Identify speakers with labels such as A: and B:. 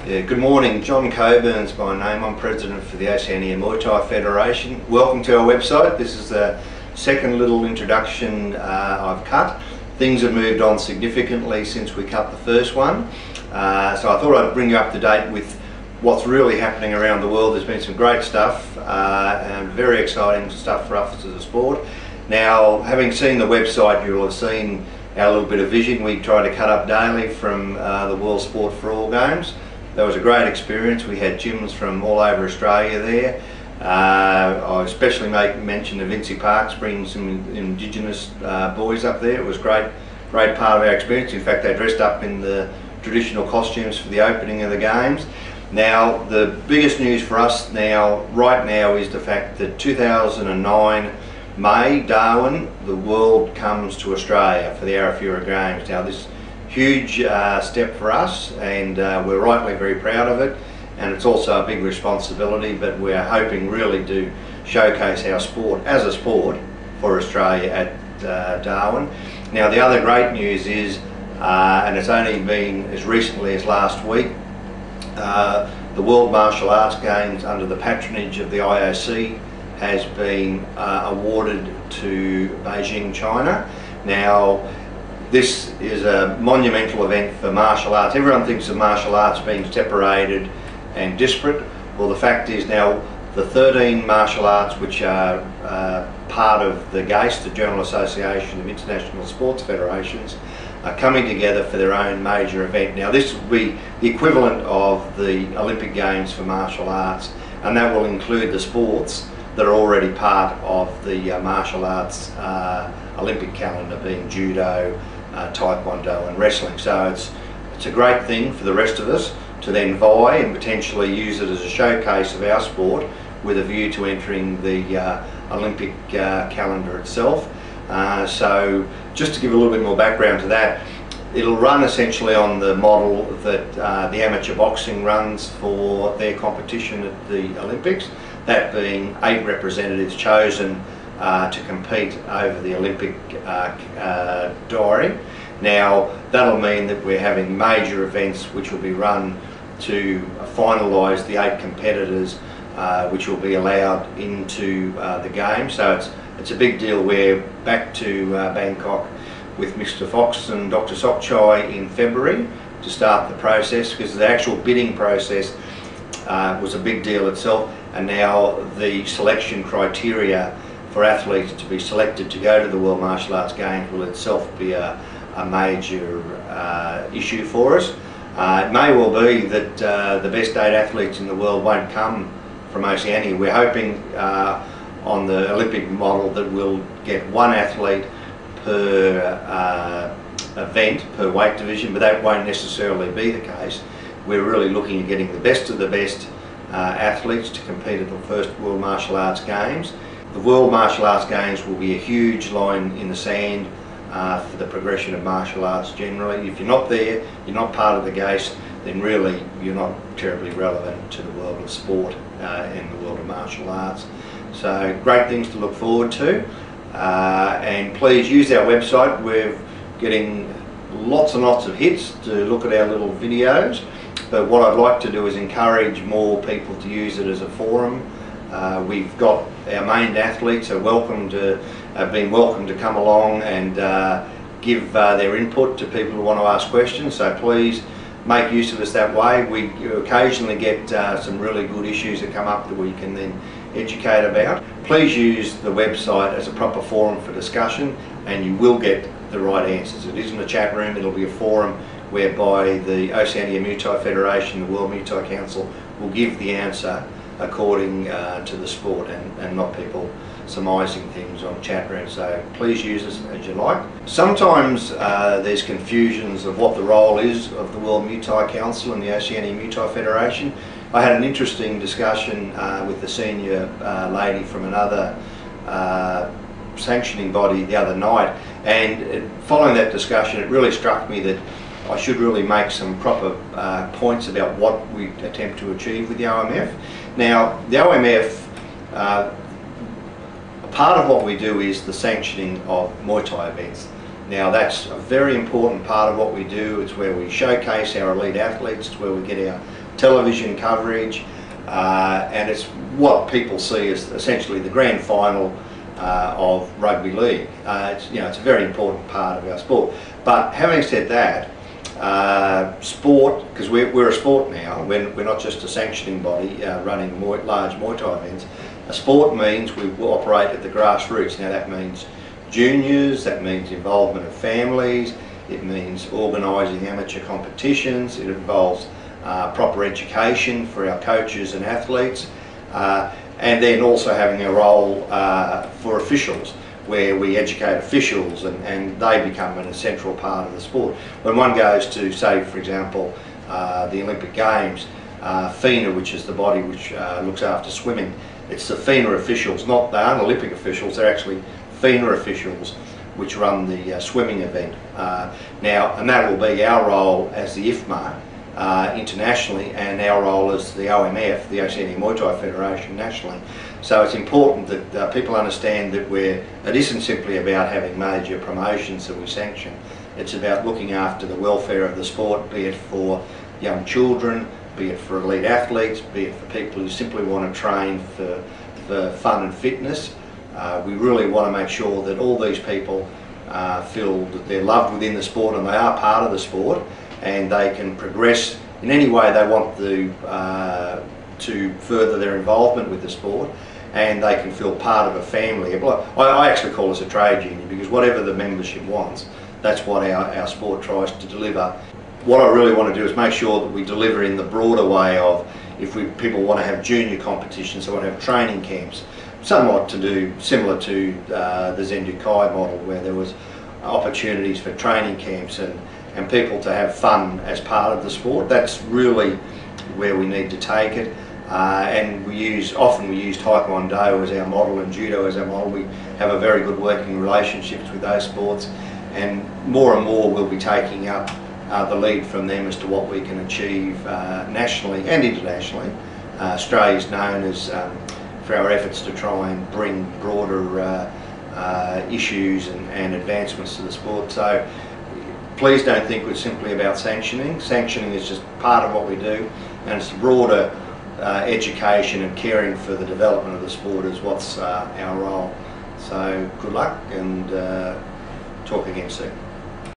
A: Good morning, John Coburn's my name. I'm President for the Oceania Muay Thai Federation. Welcome to our website. This is the second little introduction I've cut. Things have moved on significantly since we cut the first one. So I thought I'd bring you up to date with what's really happening around the world. There's been some great stuff and very exciting stuff for us as a sport. Now, having seen the website, you'll have seen our little bit of vision. We try to cut up daily from the World Sport for All Games. That was a great experience. We had gyms from all over Australia there. I especially make mention of Vincy Parks bringing some Indigenous boys up there. It was great part of our experience. In fact, they dressed up in the traditional costumes for the opening of the games. Now, the biggest news for us right now is the fact that 2009 May, Darwin, the world comes to Australia for the Arafura Games. Now, this huge step for us, and we're rightly very proud of it, and it's also a big responsibility, but we're hoping really to showcase our sport as a sport for Australia at Darwin. Now, the other great news is, and it's only been as recently as last week, the World Martial Arts Games under the patronage of the IOC has been awarded to Beijing, China. Now, this is a monumental event for martial arts. Everyone thinks of martial arts being separated and disparate. Well, the fact is now the 13 martial arts which are part of the GAIS, the General Association of International Sports Federations, are coming together for their own major event. Now, this will be the equivalent of the Olympic Games for martial arts, and that will include the sports that are already part of the martial arts Olympic calendar, being judo, taekwondo and wrestling. So it's a great thing for the rest of us to then vie and potentially use it as a showcase of our sport with a view to entering the Olympic calendar itself. So just to give a little bit more background to that, it'll run essentially on the model that the amateur boxing runs for their competition at the Olympics, that being 8 representatives chosen to compete over the Olympic diary. Now, that'll mean that we're having major events which will be run to finalise the 8 competitors which will be allowed into the game. So it's a big deal. We're back to Bangkok with Mr. Fox and Dr. Sokchai in February to start the process, because the actual bidding process was a big deal itself, and now the selection criteria for athletes to be selected to go to the World Martial Arts Games will itself be a major issue for us. It may well be that the best 8 athletes in the world won't come from Oceania. We're hoping on the Olympic model that we'll get 1 athlete per event, per weight division, but that won't necessarily be the case. We're really looking at getting the best of the best athletes to compete at the first World Martial Arts Games. The World Martial Arts Games will be a huge line in the sand for the progression of martial arts generally. If you're not there, you're not part of the GAIS, then really you're not terribly relevant to the world of sport and the world of martial arts. So great things to look forward to, and please use our website. We're getting lots and lots of hits to look at our little videos, but what I'd like to do is encourage more people to use it as a forum. We've got our main athletes have been welcome to come along and give their input to people who want to ask questions, so please make use of us that way. We occasionally get some really good issues that come up that we can then educate about. Please use the website as a proper forum for discussion, and you will get the right answers. It isn't a chat room, it'll be a forum whereby the Oceania Muay Thai Federation, the World Muay Thai Council, will give the answer according to the sport, and not people surmising things on chat rooms. So please use us as you like. Sometimes there's confusions of what the role is of the World Muay Thai Council and the Oceania Muay Thai Federation. I had an interesting discussion with the senior lady from another sanctioning body the other night, and following that discussion it really struck me that I should really make some proper points about what we attempt to achieve with the OMF. Now, the OMF, part of what we do is the sanctioning of Muay Thai events. Now, that's a very important part of what we do. It's where we showcase our elite athletes, it's where we get our television coverage, and it's what people see as essentially the grand final of rugby league. It's a very important part of our sport. But having said that, sport, because we're a sport now, we're not just a sanctioning body running large Muay Thai events. A sport means we will operate at the grassroots. Now that means juniors, that means involvement of families, it means organising amateur competitions, it involves proper education for our coaches and athletes, and then also having a role for officials, where we educate officials and they become an essential part of the sport. When one goes to, say for example, the Olympic Games, FINA, which is the body which looks after swimming, it's the FINA officials, they aren't Olympic officials, they're actually FINA officials which run the swimming event. And that will be our role as the IFMA internationally, and our role as the OMF, the Oceania Muay Thai Federation, nationally. So it's important that people understand that it isn't simply about having major promotions that we sanction. It's about looking after the welfare of the sport, be it for young children, be it for elite athletes, be it for people who simply want to train for fun and fitness. We really want to make sure that all these people feel that they're loved within the sport and they are part of the sport, and they can progress in any way they want to further their involvement with the sport, and they can feel part of a family. I actually call us a trade union, because whatever the membership wants, that's what our sport tries to deliver. What I really want to do is make sure that we deliver in the broader way of, if people want to have junior competitions, they want to have training camps, somewhat similar to the Zenduk Kai model, where there was opportunities for training camps and people to have fun as part of the sport. That's really where we need to take it. And often we use Taekwondo as our model and Judo as our model. We have a very good working relationships with those sports, and more we'll be taking up the lead from them as to what we can achieve nationally and internationally. Australia is known as for our efforts to try and bring broader issues and advancements to the sport. So please don't think it's simply about sanctioning. Sanctioning is just part of what we do, and it's broader education and caring for the development of the sport is what's our role. So good luck, and talk again soon.